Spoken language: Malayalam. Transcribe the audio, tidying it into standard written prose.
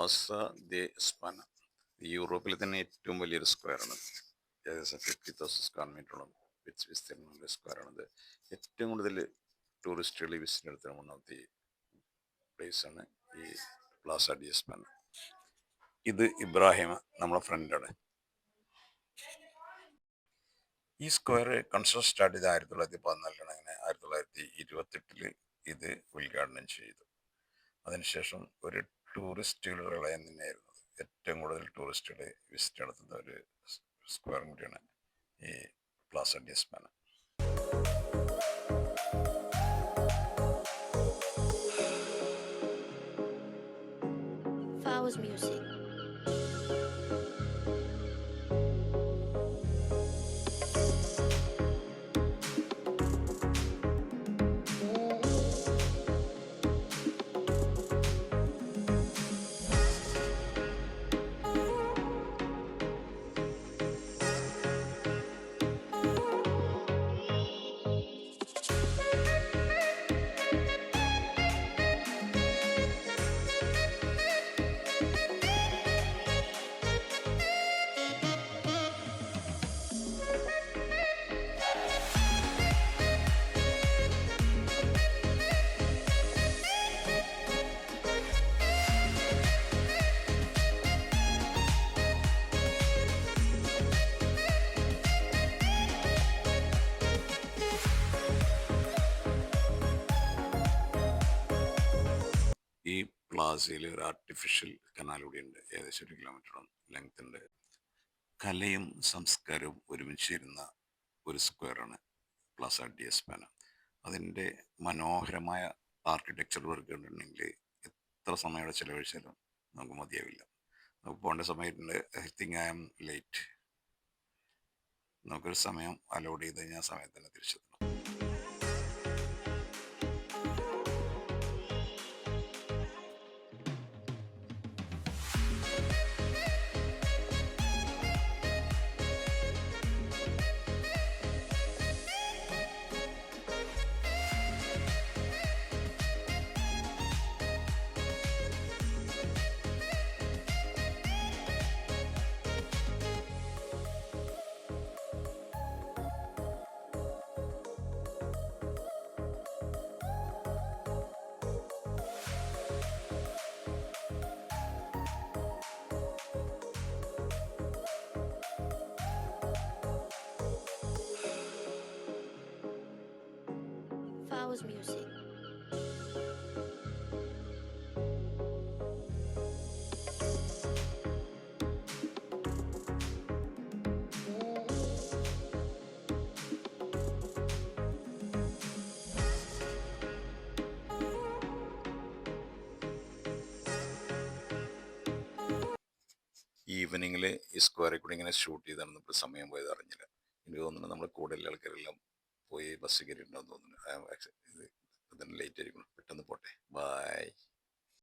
പ്ലാസ ദെ എസ്പാന യൂറോപ്പിലെ തന്നെ ഏറ്റവും വലിയൊരു സ്ക്വയറാണ്. ഏകദേശം 50,000 സ്ക്വയർ മീറ്ററോളം വിസ്തീർണമുള്ള സ്ക്വയറാണിത്. ഏറ്റവും കൂടുതൽ ടൂറിസ്റ്റുകൾ വിസിറ്റ് നടത്തുന്ന വൺ ഓഫ് ദി പ്ലേസാണ് ഈ പ്ലാസ ഡി എസ്പാന. ഇത് ഇബ്രാഹിം നമ്മളെ ഫ്രണ്ടാണ്. ഈ സ്ക്വയർ കൺസ്ട്രക്ഷൻ സ്റ്റാർട്ട് ചെയ്ത് 1914 അങ്ങനെ 1928 ഇത് ഉദ്ഘാടനം ചെയ്തു. അതിനുശേഷം ഒരു ടൂറിസ്റ്റുകളുടെ വിളയം തന്നെയായിരുന്നു. ഏറ്റവും കൂടുതൽ ടൂറിസ്റ്റുകൾ വിസിറ്റ് നടത്തുന്ന ഒരു സ്ക്വയർ കൂടിയാണ് ഈ Plaza D España. Flowers music. ഈ പ്ലാസയിൽ ഒരു ആർട്ടിഫിഷ്യൽ കനാൽ കൂടിയുണ്ട്. ഏകദേശം 1 കിലോമീറ്ററോളം ലെങ്ത് ഉണ്ട്. കലയും സംസ്കാരവും ഒരുമിച്ചിരുന്ന ഒരു സ്ക്വയറാണ് പ്ലാസ ഡി എസ്പാന. അതിൻ്റെ മനോഹരമായ ആർക്കിടെക്ചർ വർക്ക് കണ്ടിട്ടുണ്ടെങ്കിൽ എത്ര സമയം അവിടെ ചിലവഴിച്ചാലും നമുക്ക് മതിയാവില്ല. നമുക്ക് പോകേണ്ട സമയത്തുണ്ട്. I think I am late. നമുക്കൊരു സമയം അലോഡ് ചെയ്ത് കഴിഞ്ഞാൽ സമയത്ത് തന്നെ തിരിച്ചെത്തണം. Flowers music. ഈവനിങ്ങിൽ ഈ സ്ക്വയറിൽ കൂടി ഇങ്ങനെ ഷൂട്ട് ചെയ്താണ് നമ്മൾ സമയം പോയത് അറിഞ്ഞില്ല. എനിക്ക് തോന്നുന്നു നമ്മൾ കൂടുതൽ ആൾക്കാരെല്ലാം പോയി ബസ് കയറിയിട്ടുണ്ടെന്ന് തോന്നുന്നു. ഇത് ലേറ്റ് ആയിരിക്കണം. പെട്ടെന്ന് പോട്ടെ. ബൈ.